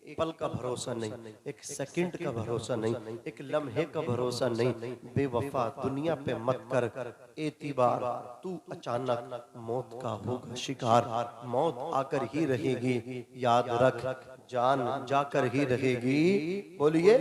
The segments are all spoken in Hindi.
एक पल का भरोसा नहीं, एक सेकंड का भरोसा नहीं, एक लम्हे का भरोसा नहीं। बेवफा दुनिया पे मत कर एतिबार, तू अचानक मौत का होगा शिकार। मौत आकर ही रहेगी, याद रख जान जाकर ही रहेगी। बोलिए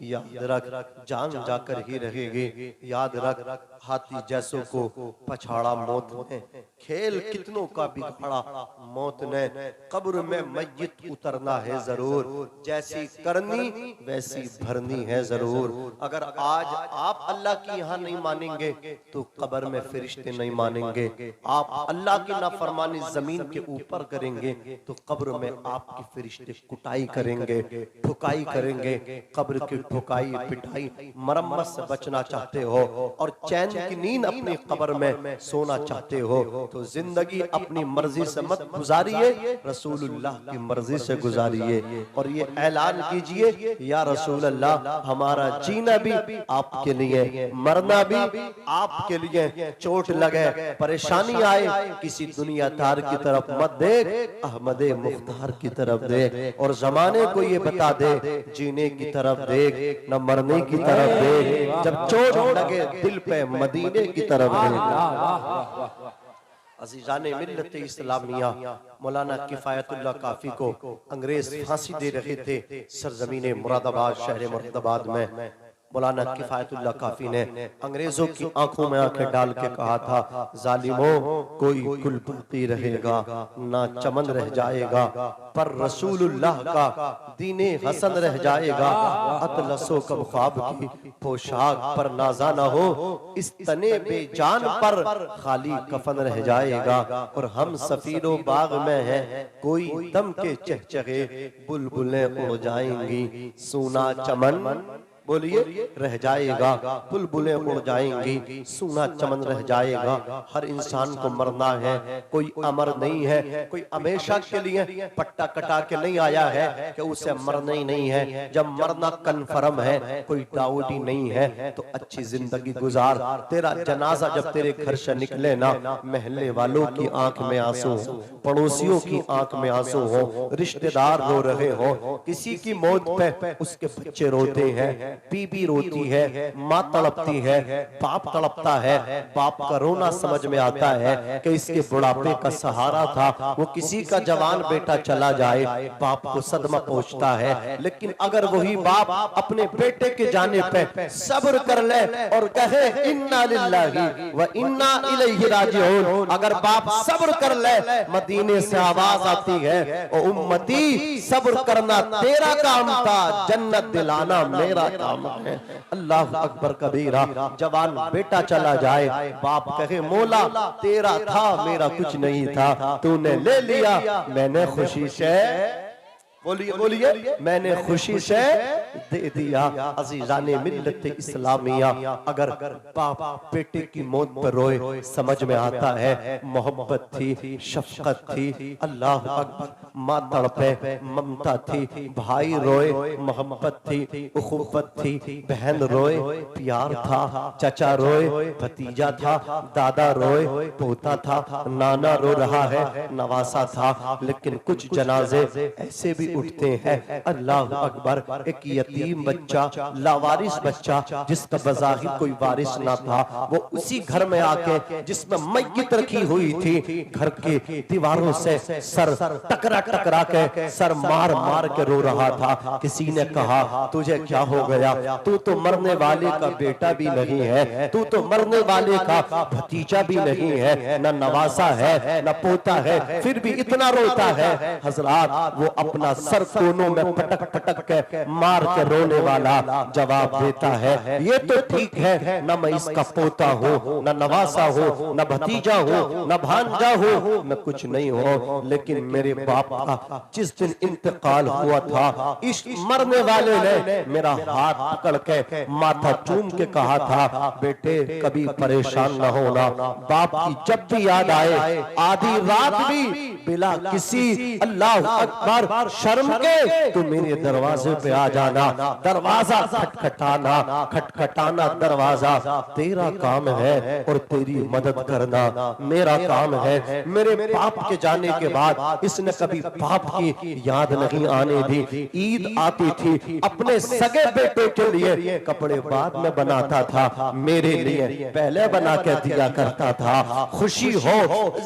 याद रख जान जाकर ही रहेगी। याद रख हाथी जैसों को पछाड़ा मौत ने, खेल कितनों का बिगाड़ा मौत ने। कब्र में मैयत उतरना है जरूर, जैसी करनी वैसी भरनी है जरूर। अगर आज आप अल्लाह की यहाँ नहीं मानेंगे तो कब्र में फरिश्ते नहीं मानेंगे। आप अल्लाह की नाफरमानी जमीन के ऊपर करेंगे तो कब्र में आपके फरिश्ते कुटाई करेंगे, ठुकाई करेंगे। कब्र की ठुकाई पिटाई मरम्मत से बचना चाहते हो और चैन की नींद अपनी कब्र में सोना चाहते हो तो जिंदगी अपनी मर्जी से मत गुजारिए, रसूलुल्लाह की मर्जी से गुजारिए। और ये ऐलान कीजिए, या रसूल अल्लाह हमारा जीना भी आपके लिए, मरना भी आपके लिए। चोट लगे परेशानी आए किसी दुनियादार की तरफ मत देख, अहमदे मुख्तार की तरफ देख। और जमाने को ये बता दे, जीने की तरफ देख न मरने की तरफ देख। जब चोट लगे दिल पे मदीने की तरफ देख। अजीजाने मिल्लत इस्लामिया, मौलाना किफायतुल्लाह काफी को अंग्रेज फांसी दे रहे थे सरजमीन मुरादाबाद शहर मुरादाबाद में। मौलाना किफायतुल्लाह काफी ने अंग्रेजों की आंखों में आंखें डाल के कहा था, जालिमों कोई गुल बाकी रहेगा ना चमन रह जाएगा, पर रसूलुल्लाह का दीने हसन रह जाएगा। अतलसो कब ख्वाब की पोशाक पर नाजा न हो, इस तने बेजान पर खाली कफन रह जाएगा। और हम सफीरो बाग में हैं, कोई दम के चहचहे बुलबुलें उड़ जाएंगी, सूना चमन बोलिए रह जाएगा, बुलबुलें उड़ जाएंगी, सूना चमन रह जाएगा। हर इंसान को मरना है, कोई अमर नहीं है, कोई हमेशा के लिए पट्टा कटा के नहीं आया है कि उसे मरना ही नहीं है। जब मरना कन्फर्म है, कोई डाउट ही नहीं है तो अच्छी जिंदगी गुजार। तेरा जनाजा जब तेरे घर से निकले ना, महल्ले वालों की आंख में आंसू हो, पड़ोसियों की आंख में आंसू हो, रिश्तेदार रो रहे हो, किसी की मौत पे उसके बच्चे रोते हैं, बीबी रोती है, माँ तड़पती है, बाप तड़पता है। बाप का रोना समझ में आता है कि इसके बुढ़ापे का सहारा था। वो किसी का जवान बेटा चला जाए, बाप को सदमा पहुंचता है। लेकिन अगर वही बाप अपने बेटे के जाने पे सब्र कर ले और कहे इन्ना लिल्लाहि व इन्ना इलैहि राजिऊन, अगर बाप सब्र कर ले, मदीने से आवाज आती है, ओ उम्मती सब्र करना तेरा काम था, जन्नत दिलाना मेरा काम है। अल्लाह अकबर कबीरा। जवान बेटा चला जाए, बाप कहे मौला तेरा था मेरा कुछ नहीं था, तूने ले लिया मैंने खुशी से, बोलिए बोलिए मैंने खुशी से दे दिया। अजीजाने मिल्लत इस्लामिया, अगर बाप बेटे की मौत पर रोए समझ में आता है मोहब्बत थी, शफकत थी। अल्लाह अकबर। माँ तड़पे ममता थी, भाई रोए मोहब्बत थी, उखुवत थी, बहन रोए प्यार था, चचा रोए भतीजा था, दादा रोए पोता था, नाना रो रहा है नवासा था। लेकिन कुछ जनाजे ऐसे भी उठते हैं, अल्लाह अकबर, एक यतीम बच्चा, लावारिस बच्चा जिसका बज़ाहिर कोई वारिस ना था, वो उसी घर में आके जिसमें मैयत रखी हुई थी, घर के दीवारों से सर टकरा टकरा के, सर मार मार के रो रहा था। किसी ने कहा तुझे क्या हो गया, तू तो मरने वाले का बेटा भी नहीं है, तू तो मरने वाले का भतीजा भी नहीं है, न नवासा है न पोता है, फिर भी इतना रोता है। हजरात, वो अपना सर कोनों में पटक पटक के मार के रोने वाला जवाब देता है, ये तो ठीक है, न मैं इसका पोता हूँ, न नवासा हूँ, न भतीजा हूँ, न भांजा हूँ, मैं कुछ नहीं हूँ, लेकिन मेरे बाप का जिस दिन इंतकाल हुआ था, इस मरने वाले ने मेरा हाथ पकड़ के माथा चूम के कहा था, बेटे कभी परेशान न होना, बाप की जब भी याद आए, आधी रात भी बिला किसी अल्लाह अकबर शर्म के तू मेरे दरवाजे पे आ जाना। दरवाजा खटखटाना, खटखटाना दरवाजा तेरा काम है और तेरी मदद करना मेरा काम है। मेरे बाप के जाने के बाद इसने कभी बाप की याद नहीं आने दी। ईद आती थी, अपने सगे बेटे के लिए कपड़े बाद में बनाता था, मेरे लिए पहले बना के दिया करता था। खुशी हो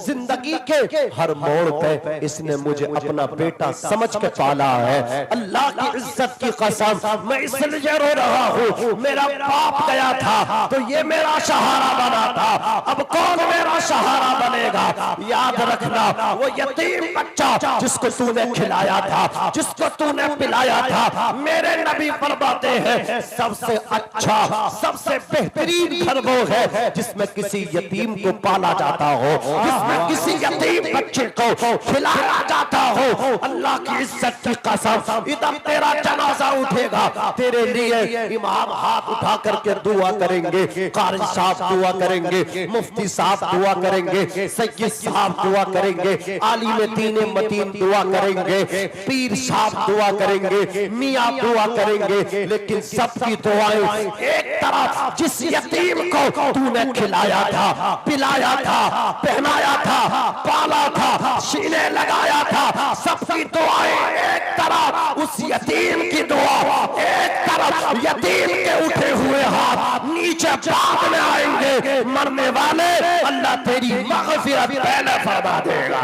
जिंदगी के हर मोड़ पे इसने मुझे अपना बेटा समझ के पाला है। अल्लाह की इज्जत की कसम मैं इसलिए रो रहा हूँ, मेरा बाप गया था तो ये मेरा सहारा बना था, अब कौन मेरा सहारा बनेगा? याद रखना वो यतीम बच्चा जिसको तूने खिलाया था, जिसको तूने पिलाया था, मेरे नबी फरमाते हैं सबसे अच्छा सबसे बेहतरीन घर वो है जिसमें किसी यतीम को पाला जाता हो, जिसमें किसी यतीम बच्चे को खिलाया जाता हो। अल्लाह की इज्जत की कसम इधर तेरा जनाजा उठेगा, तेरे लिए इमाम हाथ उठा करके दुआ करेंगे, कारी साहब दुआ करेंगे, मुफ्ती साहब दुआ करेंगे, सैयद साहब दुआ करेंगे, आलिम दीन मतीन दुआ करेंगे, पीर साहब दुआ करेंगे, मियां दुआ करेंगे, लेकिन सबकी दुआएं एक तरफ जिस यतीम को तूने खिलाया था, पिलाया था, पहनाया था, पाला था, सीने लगाया था, सबकी दुआएं एक तरफ, उस यतीम की दुआ एक तरफ, यतीम के उठे हुए हाथ नीचे बाद में आएंगे। मरने वाले अल्लाह तेरी मग़फ़िरत पहले फरमा देगा।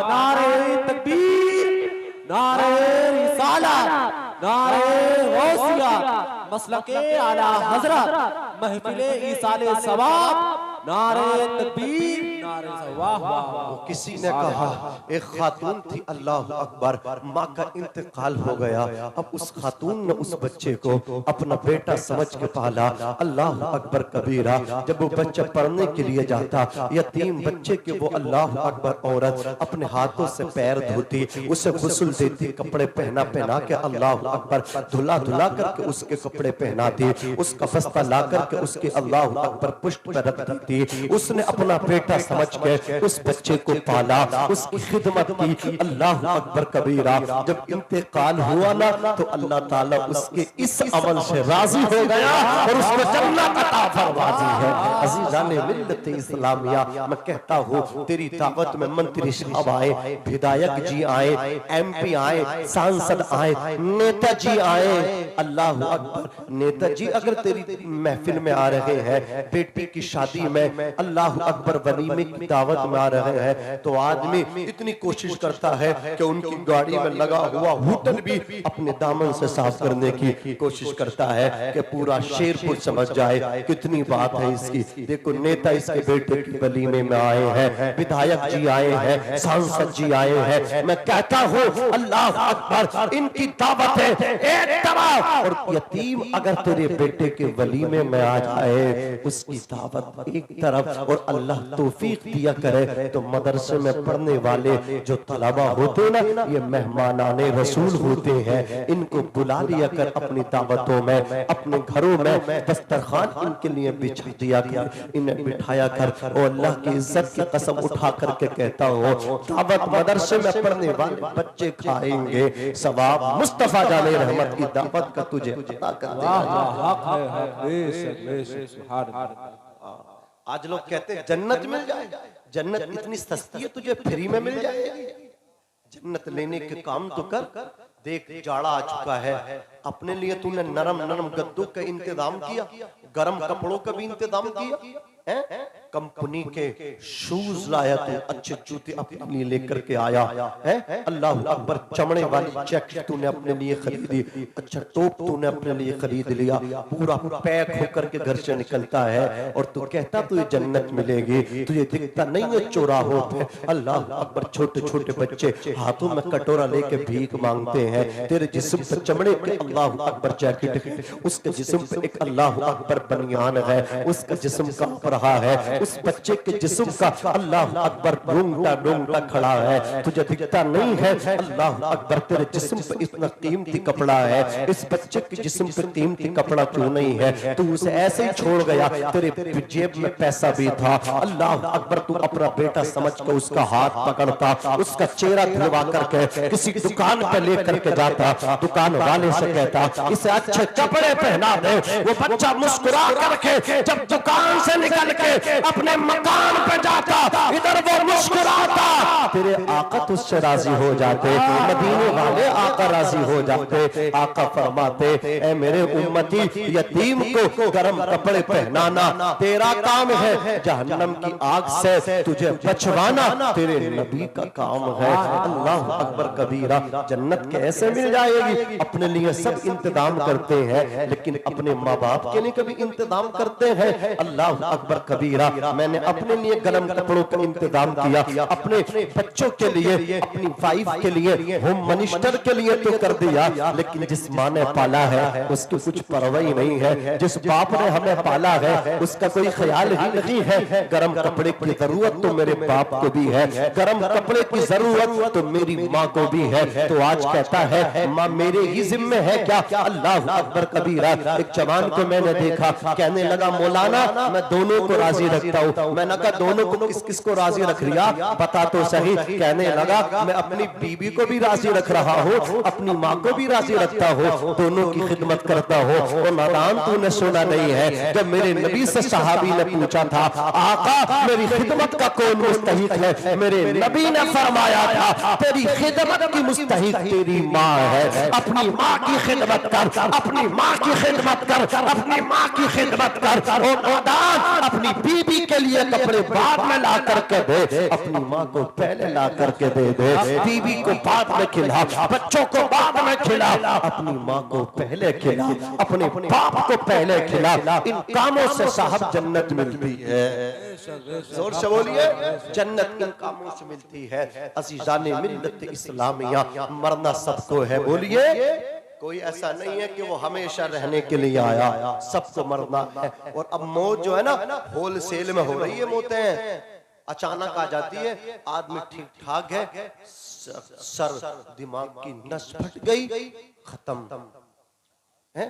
नारे तकबीर, नारे रिसालत, नारे गौसिया, मसलके आला हज़रत, महफ़िले ईसाले सवाब, नारे तकबीर, नारे वाह वाह। किसी ने कहा एक खातून थी, अल्लाह अकबर, माँ का इंतकाल हो गया, अब उस खातून ने उस बच्चे को अपना बेटा समझ के पाला। अल्लाह अकबर कबीरा, जब वो बच्चा पढ़ने के लिए जाता, यतीम बच्चे के वो अल्लाह अकबर औरत अपने हाथों से पैर धोती, उसे गुस्ल देती, कपड़े पहना पहना के अल्लाह अकबर धुला धुला करके उसके कपड़े पहनाती, उसका बस्ता ला करके उसके अल्लाह अकबर पुष्ट पर रख देती। उसने अपना बेटा समझ के उस बच्चे को पाला, उसकी खिदमत की। अल्लाह अकबर कबीरा, जब इंतकाल हुआ ना तो अल्लाह ताला उसके इस अमल से राजी हो गया और उसको जन्नत अता फरमा दी है। अज़ीज़ाने मिल्लत इस्लामिया, मैं कहता हूँ तेरी दावत में मंत्री साहब आए, विधायक जी आए, MP आए, सांसद आए, नेताजी आए, अल्लाह अकबर, नेताजी अगर तेरी महफिल में आ रहे हैं, बेटी की शादी में अल्लाह अकबर वलीमे की दावत में आ रहे हैं, तो आदमी इतनी कोशिश करता है कि उनकी गाड़ी में लगा हुआ हुटन भी अपने दामन से साफ करने की कोशिश करता है कि पूरा शेरपुर समझ जाए कितनी बात है इसकी। देखो नेता इसके बेटे की वलीमे में आए हैं, विधायक जी आए हैं, सांसद जी आए हैं। मैं कहता हूँ अल्लाह अकबर, इनकी दावत है एक तरफ, और यतीम अगर तेरे बेटे के वलीमे में आ जाए उसकी दावत एक तरफ, और अल्लाह तौफीक दिया करे तो मदरसे में पढ़ने वाले जो तलबा होते ना, ये मेहमानाने रसूल होते हैं, इनको बुला लिया कर अपनी दावतों में, अपने घरों में दस्तरखान इनके लिए बिछा दिया कर, इन्हें बिठाया कर। और अल्लाह की इज्जत की कसम उठा करके कहता हूँ, दावत मदरसे में पढ़ने वाले बच्चे खाएंगे, सवाब मुस्तफा जाने रहमत की दावत का तुझे अता कर देगा। आज लोग कहते हैं जन्नत मिल जाए, जन्नत इतनी सस्ती है तुझे फ्री में मिल जाएगी। जन्नत लेने के काम तो कर। देख जाड़ा आ चुका है, अपने लिए तूने नरम नरम गद्दों का इंतजाम किया, गर्म कपड़ों का भी इंतजाम किया है, कंपनी के शूज लाया तू, अच्छे जूते अपने लिए लेकर के आया है, अल्लाह अकबर, चमड़े वाली जैकेट तूने अपने लिए खरीदी, अच्छा टोप तूने अपने लिए खरीद लिया, पूरा पैक होकर के घर से निकलता है, और तू कहता तुझे जन्नत मिलेगी, तुझे दिखता नहीं है चौराहों पे अल्लाह अकबर छोटे छोटे बच्चे हाथों में कटोरा लेके भीख मांगते हैं, तेरे जिस्म पे चमड़े के अल्लाह अकबर जैकेट है, उसके जिस्म पे एक अल्लाह अकबर बनियान है, उसका जिस्म कांप रहा है, उस बच्चे के जिस्म का अल्लाह अकबर ढूंढता ढूंढता खड़ा है, तुझे दिखता नहीं है। अल्लाह अकबर, तेरे जिस्म पे इतना कीमती कपड़ा है, इस बच्चे के जिस्म पे कीमती कपड़ा क्यों नहीं है? तू उसे ऐसे ही छोड़ गया, तेरे जेब में पैसा भी था। अल्लाह अकबर, तू अपना बेटा समझ के उसका हाथ पकड़ता, उसका चेहरा धुलवा करके किसी दुकान पे लेकर के जाता, दुकान वाले से कहता इसे अच्छे कपड़े पहना दे। वो बच्चा मुस्कुरा करके जब दुकान से निकल के अपने मकान पे जाता, इधर वो मुस्कुराता, तेरे आका तुझसे राजी हो जाते, मदीने वाले आका राजी हो जाते। आका फरमाते, ऐ मेरे उम्मती, यतीम को गर्म कपड़े पहनाना तेरा काम है, जहन्नम की आग से तुझे बचवाना तेरे नबी का काम है। अल्लाह अकबर कबीरा। जन्नत कैसे मिल जाएगी? अपने लिए सब इंतजाम करते हैं, लेकिन अपने माँ बाप के लिए कभी इंतजाम करते हैं? अल्लाह अकबर कबीरा। मैंने अपने लिए गर्म कपड़ों का इंतजाम किया, अपने बच्चों के लिए, अपनी वाइफ के लिए, होम मिनिस्टर के लिए तो कर दिया, लेकिन जिस माँ ने पाला है उसकी कुछ परवाह ही नहीं है, जिस बाप ने हमें पाला है उसका कोई ख्याल ही नहीं है। गर्म कपड़े की जरूरत तो मेरे बाप को भी है, गर्म कपड़े की जरूरत तो मेरी माँ को भी है। तो आज कहता है माँ मेरे ही जिम्मे है क्या? अल्लाह अकबर कबीरा। एक जवान को मैंने देखा, कहने लगा मौलाना मैं दोनों को राजी रखता हूँ। मैंने कहा दोनों को किस किस को राजी रख रिया, बता तो सही। कहने लगा मैं अपनी बीबी को भी राजी रख रहा हूँ, अपनी माँ को भी राजी रखता हूँ, दोनों की खिदमत करता हूँ। और नादान तूने सुना नहीं है, जब मेरे नबी से सहाबी ने पूछा था आका मेरी खिदमत का कौन मुस्तहिक है, मेरे नबी ने फरमाया था तेरी खिदमत की मुस्तहिक तेरी माँ है। अपनी माँ की खिदमत कर, अपनी माँ की खिदमत कर, अपनी माँ की खिदमत कर। और नादान अपनी बीबी के लिए कपड़े बाद में ला करके दे, अपनी माँ को पहले ला करके दे दे। बीबी को बाद में खिला, बच्चों को बाद में खिला, अपनी माँ को पहले खिला, अपने बाप को पहले खिला। इन कामों से साहब जन्नत मिलती है। जोर से बोलिए, जन्नत इन कामों से मिलती है। अज़ीज़ाने मिल्लत इस्लामिया, मरना सबको है। बोलिए, कोई ऐसा नहीं है कि वो हमेशा रहने के लिए आया, सबको मरना है। और अब मौत जो है ना होलसेल में हो रही है। मौतें अचानक आ जाती है, आदमी ठीक ठाक है, सर दिमाग की नस फट गई, खत्म है।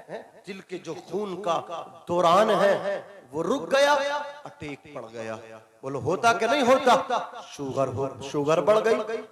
दिल के जो खून का दौरान है वो रुक गया, अटैक पड़ गया। बोलो होता कि नहीं होता? शुगर बढ़ गई,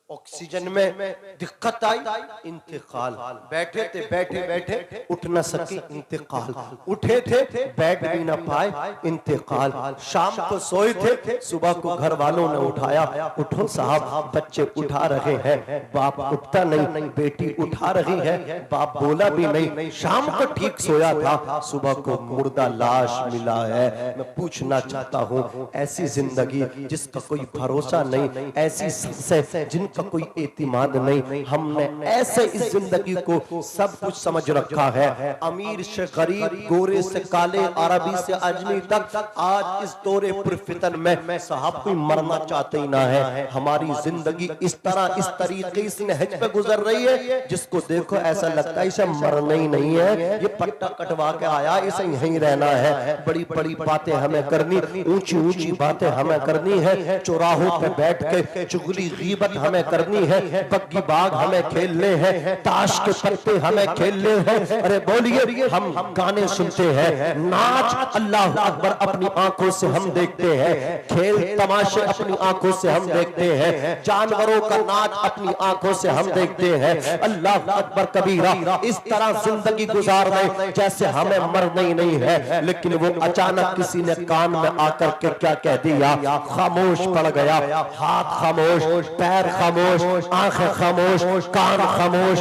ऑक्सीजन में दिक्कत आई, इंतकाल। बैठे थे, बैठे बैठे उठ न सके, इंतकाल। उठे थे, बैठ भी न पाए, इंतकाल। शाम को सोए थे, सुबह को घर वालों ने उठाया, उठो साहब बच्चे उठा रहे हैं। बाप उठता नहीं, बेटी उठा रही है, बाप बोला भी नहीं। शाम को ठीक सोया था, सुबह को मुर्दा लाश मिला है। मैं पूछना चाहता हूँ, ऐसी जिंदगी जिसका कोई भरोसा नहीं, ऐसी सबसे जिनका कोई एतिमाद नहीं, हमने ऐसे इस जिंदगी को सब कुछ समझ रखा है। अमीर से गरीब, गोरे से काले, अरबी से अजमी तक, आज इस दौरे पुरफितन में साहब कोई मरना चाहते ही ना है। हमारी जिंदगी इस तरह, इस तरीके, इस नहज पे गुजर रही है जिसको देखो ऐसा लगता है इसे मरना ही नहीं है, ये पट्टा कटवा के आया, इसे यहीं रहना है। बड़ी बड़ी बातें हमें करनी, ऊंची ऊंची बातें हमें करनी है, चौराहों पे बैठ के चुगली गीबत हमें करनी है, बग्गी बाग हमें खेलने हैं, ताश के पत्ते हमें खेलने हैं। अरे बोलिए, हम गाने सुनते हैं, नाच अल्लाह अकबर अपनी आंखों से हम देखते हैं, खेल तमाशे अपनी आंखों से हम देखते हैं, जानवरों का नाच अपनी आंखों से हम देखते हैं। अल्लाह अकबर कबीरा। इस तरह जिंदगी गुजार रहे जैसे हमें मरना ही नहीं है। लेकिन वो अचानक किसी ने कान में आकर के क्या कह दिया, खामोश पड़ गया। हाथ खामोश, पैर खामोश, आंखें खामोश, कान खामोश,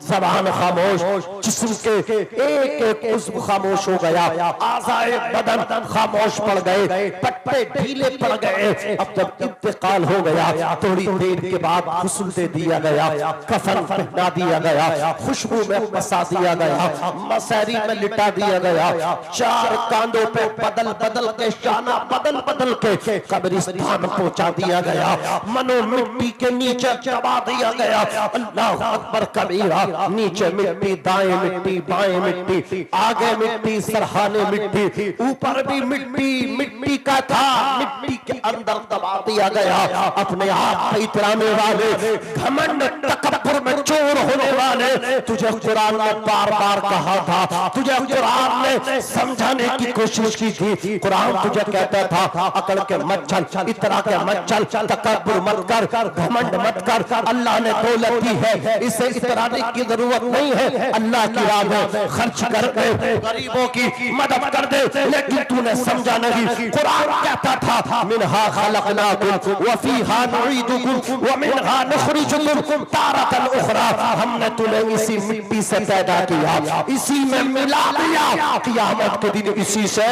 जबान खामोश, जिस्म के एक एक उज़्व खामोश हो गया, आज़ाए बदन खामोश पड़ गए, पट्टे ढीले पड़ गए। अब जब इंतकाल हो गया, थोड़ी देर के बाद गुस्ल दे दिया गया, कफन पहना दिया गया, खुशबू में फंसा दिया गया, मसहरी में लिटा दिया गया, चार कांधों पे बदल बदल के, शाना बदल बदल के कब्रिस्तान पहुंचा दिया गया। मनो मिट्टी के नीचे नीचे दबा दिया गया। अल्लाह अकबर कबीरा। नीचे मिट्टी, दाएं मिट्टी, बाएं मिट्टी, आगे मिट्टी, सरहाने मिट्टी, ऊपर भी मिट्टी, मिट्टी का था, मिट्टी के अंदर दबा दिया गया। अपने आप पे इतराने वाले, घमंड तकब्बुर में चोर होने वाले, तुझे कुरान ने बार बार कहा था, तुझे कुरान ने समझाने की कोशिश की थी। कुरान तुझे कहता था अकड़ के मत चल, इतरा के मत चल, तकब्बुर मत कर, घमंड मत कर। अल्लाह ने दौलत दी है, इसे इतराने की जरूरत नहीं है। अल्लाह की राह में खर्च कर दे, गरीबों की मदद कर दे, लेकिन तूने समझा नहीं। कुरान कहता था मिनहा खलकनाकुम व फीहा नुईदुकुम व मिनहा नुखरिजुकुम तारतन उखरा। हमने तुम्हें इसी मिट्टी से पैदा किया, इसी में मिला दिया, क़यामत के दिन इसी से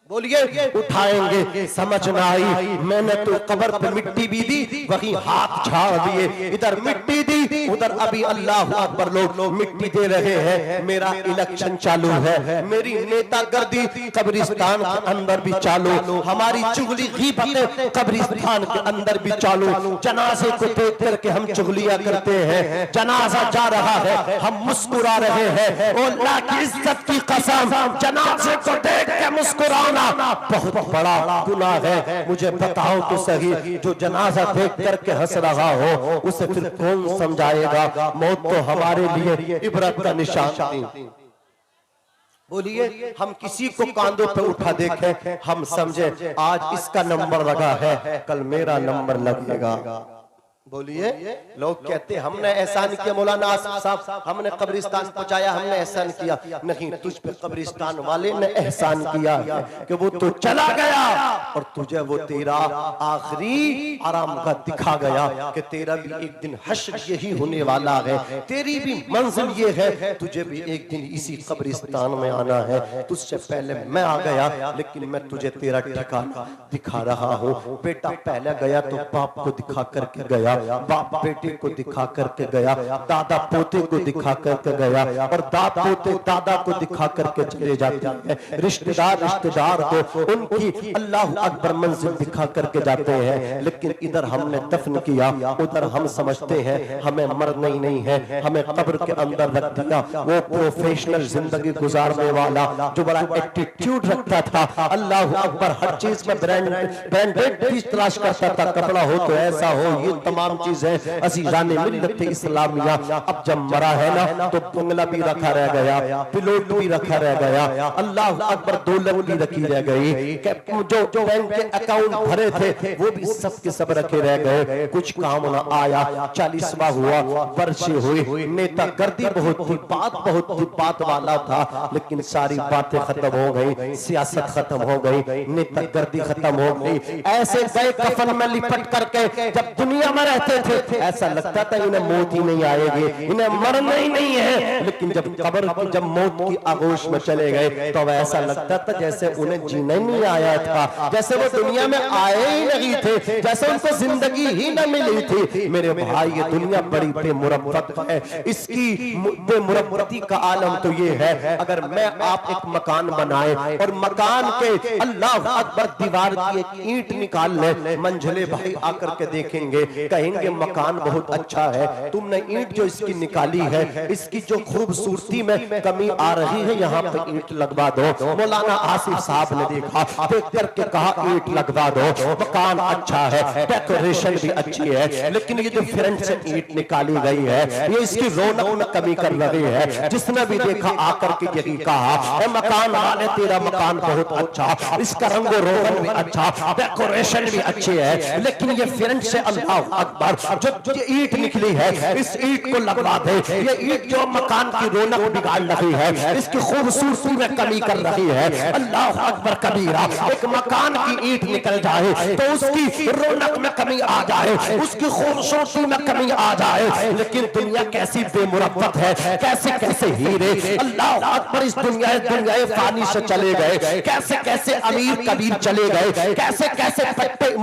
बोलिए उठाएंगे। समझ ना आई, मैंने तो कब्र पे मिट्टी भी दी, वहीं हाथ झाड़ दिए, इधर मिट्टी दी, उधर अभी अल्लाह अकबर लोग मिट्टी दे रहे हैं। मेरा इलेक्शन चालू है, मेरी नेतागर्दी कब्रिस्तान के अंदर भी चालू, हमारी चुगली गीबतें कब्रिस्तान के अंदर भी चालू। जनाजे को देख करके हम चुगलियां करते हैं, जनाजा जा रहा है हम मुस्कुरा रहे हैं। और अल्लाह की इज्जत की कसम, जनाजे को देख के मुस्कुराना बहुत बड़ा गुनाह है। मुझे बताओ तो सही, जो जनाजा देख करके हंस रहा हो उसे फिर कौन समझाएगा? मौत तो हमारे लिए इबरत का निशान थी। बोलिए, हम किसी को कांधों पे उठा देखें, हम समझे आज इसका नंबर लगा है, कल मेरा नंबर लगेगा। बोलिए, लोग कहते हमने एहसान किया, मौलाना आसिफ साहब हमने कब्रिस्तान पहुंचाया, हमने एहसान किया। नहीं, तुझ पे कब्रिस्तान वाले ने एहसान किया कि वो तो चला गया और तुझे वो तेरा आखिरी आराम का दिखा गया कि तेरा भी एक दिन हश्र यही होने वाला है, तेरी भी मंजिल ये है, तुझे भी एक दिन इसी कब्रिस्तान में आना है। तुझसे पहले मैं आ गया, लेकिन मैं तुझे तेरा ठिकाना दिखा रहा हूँ। बेटा पहले गया तो बाप को दिखा करके गया, बाप बेटे को दिखा करके गया, दादा पोते को दिखा करके गया, और दादा पोते दादा को दिखा करके चले जाते हैं। रिश्तेदार रिश्तेदार को उनकी अल्लाह अकबर मंजिल दिखा करके जाते हैं। लेकिन इधर हमने दफन किया, उधर हम समझते हैं हमें मरना ही नहीं है, हमें कब्र के अंदर रख दिया। वो प्रोफेशनल जिंदगी गुजारने वाला जो बड़ा एटीट्यूड रखता था, अल्लाह अकबर, हर चीज में ब्रांडेड पीस तलाश करता था, कपड़ा हो तो ऐसा हो, ये तमाम चीजें अज़ीज़ाने मिल्लत इस्लामिया। अब जब मरा है ना तो बंगला भी रखा रह गया, पिलोट भी रखा रह गया, अल्लाह अकबर दौलत भी रखी रह गई, जो बैंक के अकाउंट भरे थे वो भी सब के सब रखे रह गए। कुछ काम ना आया, 40वां हुआ, वर्षे हुई, नेता गर्दी बहुत थी, बात बहुत थी, बात वाला था, लेकिन सारी बातें खत्म हो गई, सियासत खत्म हो गई, नेता गर्दी खत्म हो गई। ऐसे गए कफन में लिपट करके, जब दुनिया में रहते थे ऐसा लगता था इन्हें मौत ही नहीं आएगी, इन्हें मरना ही नहीं है। लेकिन जब कब्र की, जब मौत की आगोश में चले गए तो ऐसा लगता था जैसे उन्हें जीना ही नहीं आया था, जैसे वो दुनिया में आए ही नहीं थे, जैसे उनको जिंदगी ही न मिली थी। मेरे भाई, ये दुनिया बड़ी बेमुरब्बत है, इसकी बेमुरब्बती का आलम तो ये है, अगर मैं आप एक मकान बनाए और मकान के अल्लाह अकबर दीवार की एक ईंट निकाल ले, मंझले भाई आकर के देखेंगे, कहेंगे मकान बहुत अच्छा है, तुमने ईंट जो इसकी निकाली है, इसकी जो खूबसूरती में कमी आ रही है, यहाँ पे ईंट लगवा दो। मौलाना आसिफ साहब ने देखा, देख करके कहा ईंट लगवा दो, मकान अच्छा है, डेकोरेशन भी अच्छी है, लेकिन ये जो फ्रंट से ईंट निकाली गई है ये इसकी रौनक में कमी कर रही है। जिसने भी देखा आकर के यही कहा, मकान वाले तेरा मकान बहुत अच्छा, इसका रंग रोगन भी अच्छा, डेकोरेशन भी अच्छी है, लेकिन ये फ्रंट से अल्लाह अकबर जो ईंट निकली है, इस ईंट को लगवा दे। ये ईंट जो मकान की रौनक बिगाड़ रही है, इसकी खूबसूरती में कमी कर रही है। अल्लाह अकबर कबीरा। एक मकान की ईंट निकल जाए तो उसकी रौनक में कमी आ जाए, उसकी खूबसूरती में कमी आ जाए, लेकिन दुनिया कैसी बेमुरब्बत है, कैसे कैसे हीरे अल्लाह अकबर इस दुनिया फानी से चले गए, कैसे कैसे अमीर कबीर चले गए, कैसे कैसे पट्टे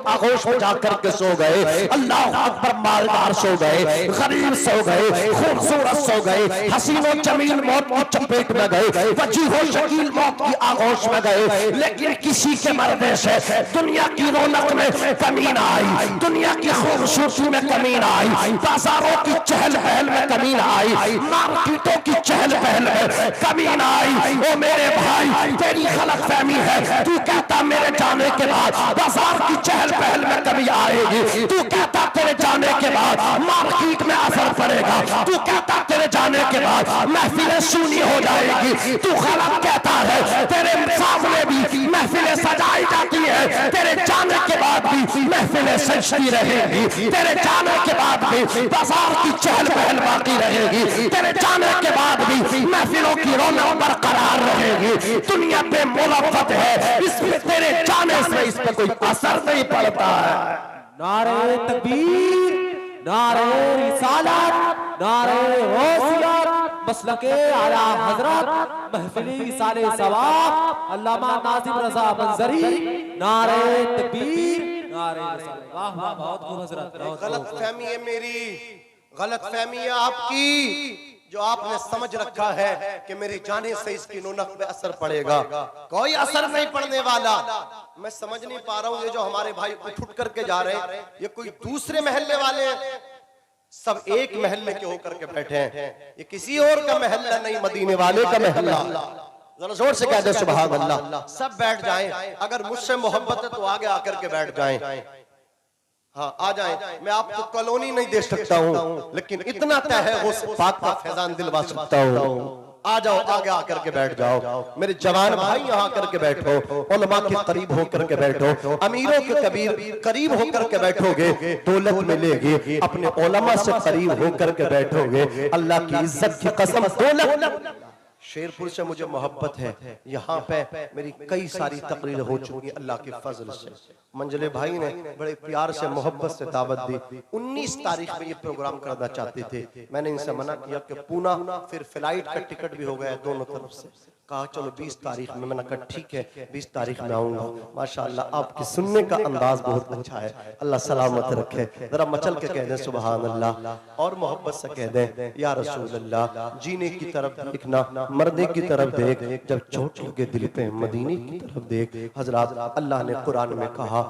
आगोश में जाकर के सो गए, अल्लाह अकबर, मालदार सो गए, गरीब सो गए, खूबसूरत सो गए, हसीनो जमील मौत की चपेट में गए, वजीहो शकील मौत की आगोश में गए, लेकिन किसी के मरने से दुनिया की रौनक में कमी ना आई, दुनिया की खूबसूरती में कमी ना आई, बाजारों की चहल पहल में कमी ना आई, मार्केटों की चहल पहल में कमी ना आई। ओ मेरे भाई, तेरी गलतफहमी है, तू कहता मेरे जाने के बाद बाजार की चहल पहल में कमी आएगी, तू कहता तेरे जाने के बाद मार्केट में असर पड़ेगा, तू कहता तेरे जाने के बाद महफिलें सूनी हो जाएगी, तू गलत कहता है, तेरे सामने भी महफिलें सजाई जाती है, तेरे जाने के बाद भी महफिलें सजती रहेगी, तेरे जाने के बाद भी बाजार की चहल पहल बाकी रहेगी, तेरे जाने के बाद भी महफिलों की रौनक बरकरार रहेगी। दुनिया पे मुलाफत है, इसमें तेरे जाने से इस पे कोई असर नहीं पड़ता है। नारे तकबीर, नारे रिसालत, नारे गौसियत, मसलके आला हजरत, महफिल इसाले सवाब, अल्लामा नाजिम रजा मंजरी, नारे तकबीर, नारे रिसालत। वाह वाह, बहुत खूब हजरत। गलत फहमी है मेरी, गलत फहमी है आपकी, जो आपने समझ रखा है कि मेरे जाने से इसकी रौनक पे असर पड़ेगा। कोई असर नहीं पड़ने वाला। मैं समझ नहीं पा रहा हूँ, ये जो हमारे भाई उठ करके जा रहे हैं, ये कोई दूसरे महल्ले वाले हैं? सब एक महल्ले के होकर के बैठे हैं, ये किसी और का महल्ला नहीं, मदीने वाले का महल्ला। जरा जोर से कह दे सुभान अल्लाह। सब बैठ जाएं, अगर मुझसे मोहब्बत है तो आगे आकर के बैठ जाएं। हाँ, आ जाएं। मैं आपको कॉलोनी नहीं दे सकता हूँ, लेकिन इतना तय है उस बात का फैजान दिलवा सकता हूँ। आ जाओ, आगे आकर के बैठ जाओ। मेरे जवान भाई यहाँ आकर के बैठो, उलमा के करीब होकर के बैठो, अमीरों के कबीर करीब होकर के बैठोगे, दौलत मिलेगी। अपने उलमा से करीब होकर के बैठोगे, अल्लाह की इज्जत की कसम, दौलत। शेरपुर से मुझे मोहब्बत है, यहाँ पे मेरी कई सारी तकरीर हो चुकी अल्लाह के फजल से। मंजले भाई ने बड़े प्यार से मोहब्बत से दावत दी। 19 तारीख में ये प्रोग्राम करना चाहते थे, मैंने इनसे मना किया कि पूना, फिर फ्लाइट का टिकट भी हो गया दोनों तरफ से। कहा चलो 20 तारीख में, मैंने कहा ठीक है 20 तारीख में आऊंगा। माशाअल्लाह आपके सुनने का अंदाज बहुत अच्छा है, अल्लाह सलामत रखे। जरा मचल के कह दें सुभान अल्लाह, और मोहब्बत से कह दें या रसूल अल्लाह। जीने की तरफ देखना, मरने की तरफ देख, जब चोट लगे दिल पे मदीने की तरफ देख। हजरात, अल्लाह ने कुरान में कहा,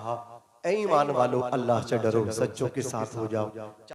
ऐ ईमान वालो अल्लाह से डरो, सच्चों के साथ हो जाओ।